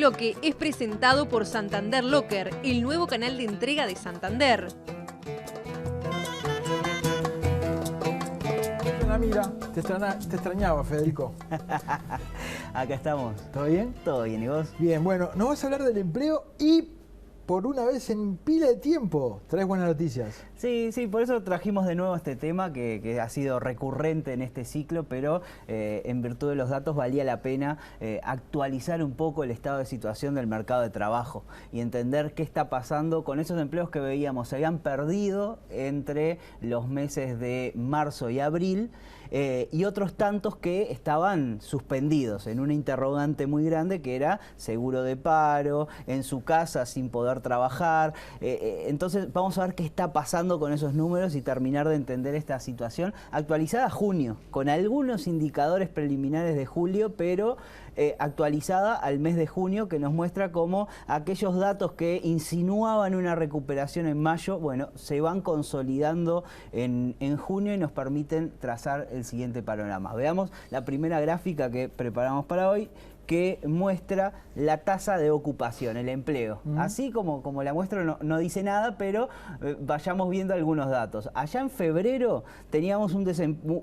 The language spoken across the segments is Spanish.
bloque es presentado por Santander Locker, el nuevo canal de entrega de Santander. Mira, te extrañaba, Federico. Acá estamos. ¿Todo bien? Todo bien, ¿y vos? Bien, bueno, nos vas a hablar del empleo y por una vez en pila de tiempo traes buenas noticias. Sí, por eso trajimos de nuevo este tema que ha sido recurrente en este ciclo, pero en virtud de los datos valía la pena actualizar un poco el estado de situación del mercado de trabajo y entender qué está pasando con esos empleos que veíamos. Se habían perdido entre los meses de marzo y abril y otros tantos que estaban suspendidos en una interrogante muy grande que era seguro de paro, en su casa sin poder trabajar. Entonces vamos a ver qué está pasando con esos números y terminar de entender esta situación actualizada a junio, con algunos indicadores preliminares de julio, pero actualizada al mes de junio, que nos muestra cómo aquellos datos que insinuaban una recuperación en mayo, bueno, se van consolidando en junio y nos permiten trazar el siguiente panorama. Veamos la primera gráfica que preparamos para hoy, que muestra la tasa de ocupación, el empleo. Así como la muestra no dice nada, pero vayamos viendo algunos datos. Allá en febrero teníamos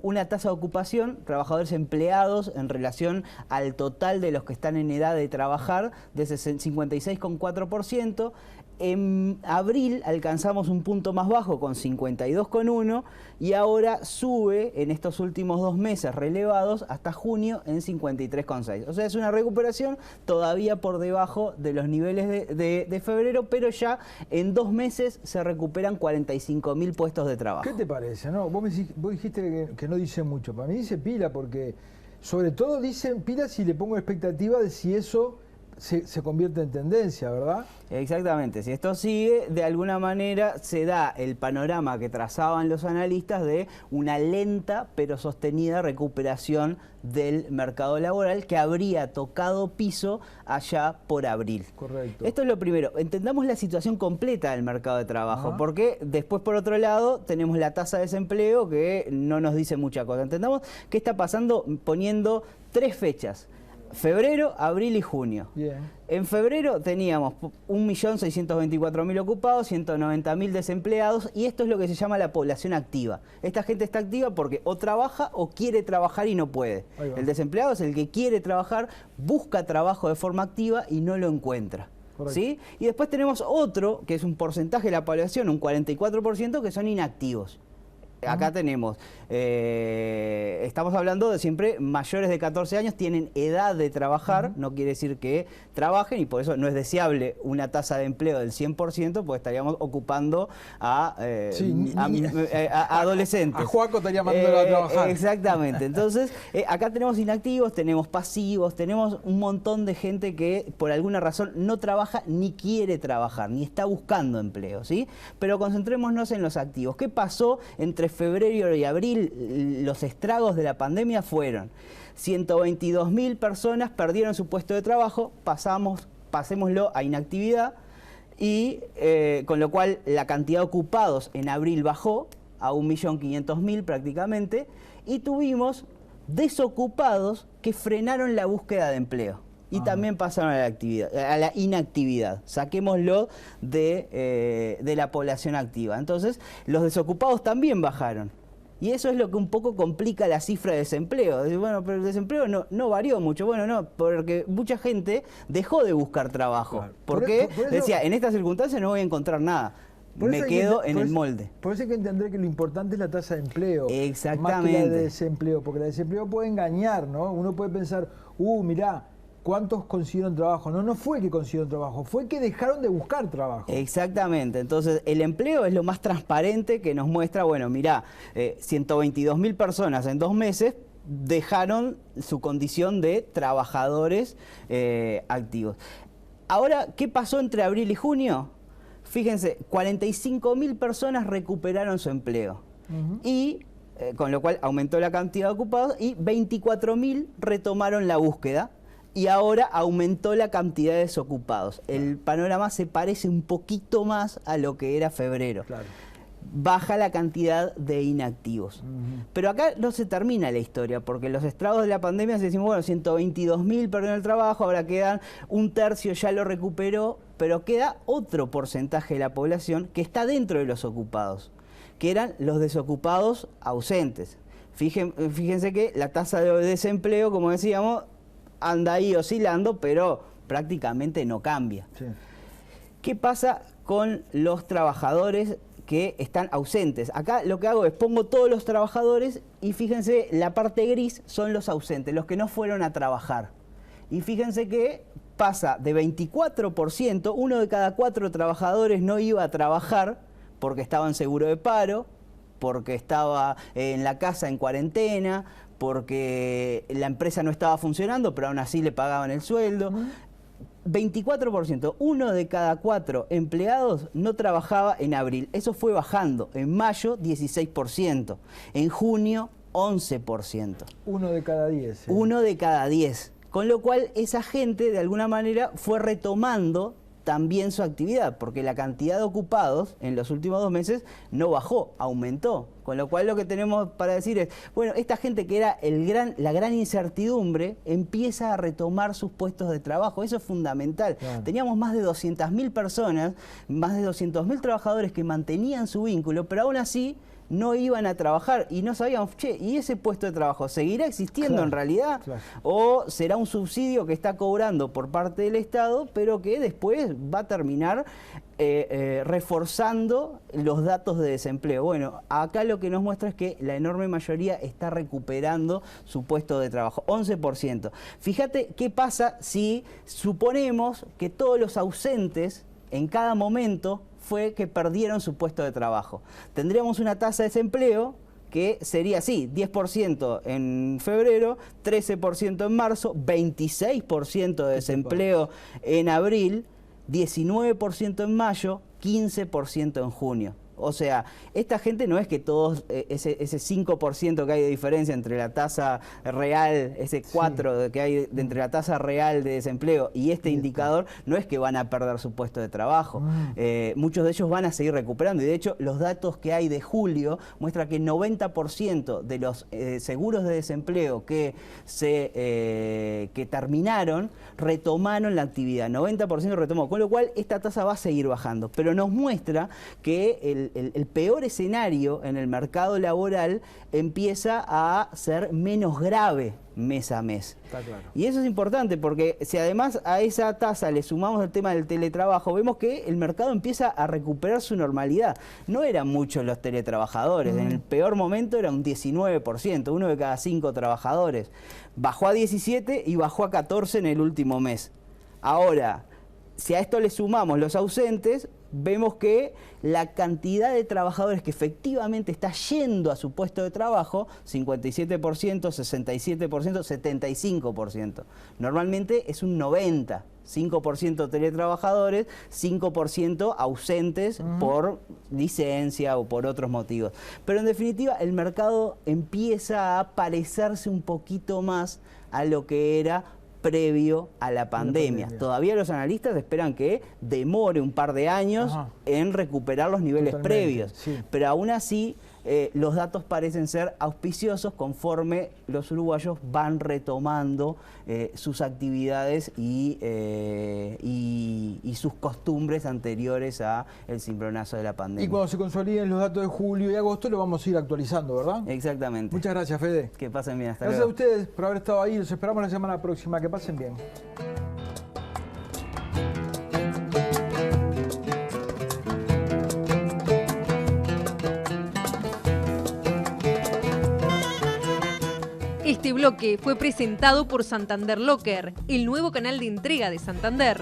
una tasa de ocupación, trabajadores empleados en relación al total de los que están en edad de trabajar, de 56,4%. En abril alcanzamos un punto más bajo con 52,1 y ahora sube en estos últimos 2 meses relevados hasta junio en 53,6. O sea, es una recuperación todavía por debajo de los niveles de febrero, pero ya en 2 meses se recuperan 45.000 puestos de trabajo. ¿Qué te parece? No, vos dijiste que no dice mucho. Para mí dice pila porque sobre todo dicen pila si le pongo expectativa de si eso se convierte en tendencia, ¿verdad? Exactamente, si esto sigue, de alguna manera se da el panorama que trazaban los analistas de una lenta pero sostenida recuperación del mercado laboral que habría tocado piso allá por abril. Correcto. Esto es lo primero, entendamos la situación completa del mercado de trabajo, porque después por otro lado tenemos la tasa de desempleo que no nos dice mucha cosa. Entendamos qué está pasando poniendo 3 fechas. Febrero, abril y junio. Bien. En febrero teníamos 1.624.000 ocupados, 190.000 desempleados y esto es lo que se llama la población activa. Esta gente está activa porque o trabaja o quiere trabajar y no puede. El desempleado es el que quiere trabajar, busca trabajo de forma activa y no lo encuentra. ¿Sí? Y después tenemos otro, que es un porcentaje de la población, un 44%, que son inactivos. Acá tenemos, estamos hablando de siempre mayores de 14 años, tienen edad de trabajar, no quiere decir que trabajen y por eso no es deseable una tasa de empleo del 100%, porque estaríamos ocupando a adolescentes. A Juaco estaría mandándolo a trabajar. Exactamente, entonces acá tenemos inactivos, tenemos pasivos, tenemos un montón de gente que por alguna razón no trabaja ni quiere trabajar, ni está buscando empleo, ¿sí? Pero concentrémonos en los activos. ¿Qué pasó entre febrero y abril? Los estragos de la pandemia fueron 122.000 personas perdieron su puesto de trabajo, pasémoslo a inactividad y con lo cual la cantidad de ocupados en abril bajó a 1.500.000 prácticamente y tuvimos desocupados que frenaron la búsqueda de empleo. Y también pasaron a la inactividad. Saquémoslo de la población activa. Entonces, los desocupados también bajaron. Y eso es lo que un poco complica la cifra de desempleo. Bueno, pero el desempleo no varió mucho. Bueno, no, porque mucha gente dejó de buscar trabajo. Claro. Porque decía, en estas circunstancias no voy a encontrar nada. Me quedo en el molde. Por eso hay que entender que lo importante es la tasa de empleo. Exactamente. Más que la de desempleo. Porque la de desempleo puede engañar, ¿no? Uno puede pensar, mirá, ¿cuántos consiguieron trabajo? No fue que consiguieron trabajo, fue que dejaron de buscar trabajo. Exactamente, entonces el empleo es lo más transparente que nos muestra, bueno, mirá, 122.000 personas en 2 meses dejaron su condición de trabajadores activos. Ahora, ¿qué pasó entre abril y junio? Fíjense, 45.000 personas recuperaron su empleo y con lo cual aumentó la cantidad de ocupados y 24.000 retomaron la búsqueda. Y ahora aumentó la cantidad de desocupados. El panorama se parece un poquito más a lo que era febrero. Claro. baja la cantidad de inactivos. Pero acá no se termina la historia, porque los estragos de la pandemia se decimos, bueno, 122.000 perdieron el trabajo, ahora quedan un tercio, ya lo recuperó, pero queda otro porcentaje de la población que está dentro de los ocupados, que eran los desocupados ausentes. Fíjense que la tasa de desempleo, como decíamos, anda ahí oscilando, pero prácticamente no cambia. Sí. ¿Qué pasa con los trabajadores que están ausentes? Acá lo que hago es pongo todos los trabajadores y fíjense, la parte gris son los ausentes, los que no fueron a trabajar. Y fíjense que pasa de 24%, 1 de cada 4 trabajadores no iba a trabajar porque estaba en seguro de paro, porque estaba en la casa en cuarentena, porque la empresa no estaba funcionando, pero aún así le pagaban el sueldo. 24%, 1 de cada 4 empleados no trabajaba en abril. Eso fue bajando. En mayo, 16%. En junio, 11%. 1 de cada 10. 1 de cada 10. Con lo cual, esa gente, de alguna manera, fue retomando también su actividad, porque la cantidad de ocupados en los últimos 2 meses no bajó, aumentó. Con lo cual lo que tenemos para decir es, bueno, esta gente que era la gran incertidumbre empieza a retomar sus puestos de trabajo. Eso es fundamental. Claro. Teníamos más de 200.000 personas, más de 200.000 trabajadores que mantenían su vínculo, pero aún así no iban a trabajar y no sabíamos, che, ¿y ese puesto de trabajo seguirá existiendo en realidad? Claro. ¿O será un subsidio que está cobrando por parte del Estado, pero que después va a terminar reforzando los datos de desempleo? Bueno, acá lo que nos muestra es que la enorme mayoría está recuperando su puesto de trabajo, 11%. Fíjate qué pasa si suponemos que todos los ausentes en cada momento fue que perdieron su puesto de trabajo. Tendríamos una tasa de desempleo que sería así, 10% en febrero, 13% en marzo, 26% de desempleo en abril, 19% en mayo, 15% en junio. O sea, esta gente no es que todos, ese 5% que hay de diferencia entre la tasa real, ese 4% que hay entre la tasa real de desempleo y este indicador, no es que van a perder su puesto de trabajo. Muchos de ellos van a seguir recuperando y de hecho los datos que hay de julio muestran que 90% de los seguros de desempleo que terminaron, retomaron la actividad. 90% retomó, con lo cual esta tasa va a seguir bajando. Pero nos muestra que el peor escenario en el mercado laboral empieza a ser menos grave mes a mes. Está claro. Y eso es importante porque si además a esa tasa le sumamos el tema del teletrabajo, vemos que el mercado empieza a recuperar su normalidad. No eran muchos los teletrabajadores, en el peor momento era un 19%, 1 de cada 5 trabajadores. Bajó a 17 y bajó a 14 en el último mes. Ahora, si a esto le sumamos los ausentes, vemos que la cantidad de trabajadores que efectivamente está yendo a su puesto de trabajo, 57%, 67%, 75%. Normalmente es un 90%. 5% teletrabajadores, 5% ausentes por licencia o por otros motivos. Pero en definitiva el mercado empieza a parecerse un poquito más a lo que era previo a la pandemia. Todavía los analistas esperan que demore un par de años en recuperar los niveles previos, pero aún así los datos parecen ser auspiciosos conforme los uruguayos van retomando sus actividades y sus costumbres anteriores al cimbronazo de la pandemia. Y cuando se consoliden los datos de julio y agosto los vamos a ir actualizando, ¿verdad? Exactamente. Muchas gracias, Fede. Que pasen bien. Hasta luego. Gracias a ustedes por haber estado ahí. Los esperamos la semana próxima. Que pasen bien. Este bloque fue presentado por Santander Locker, el nuevo canal de entrega de Santander.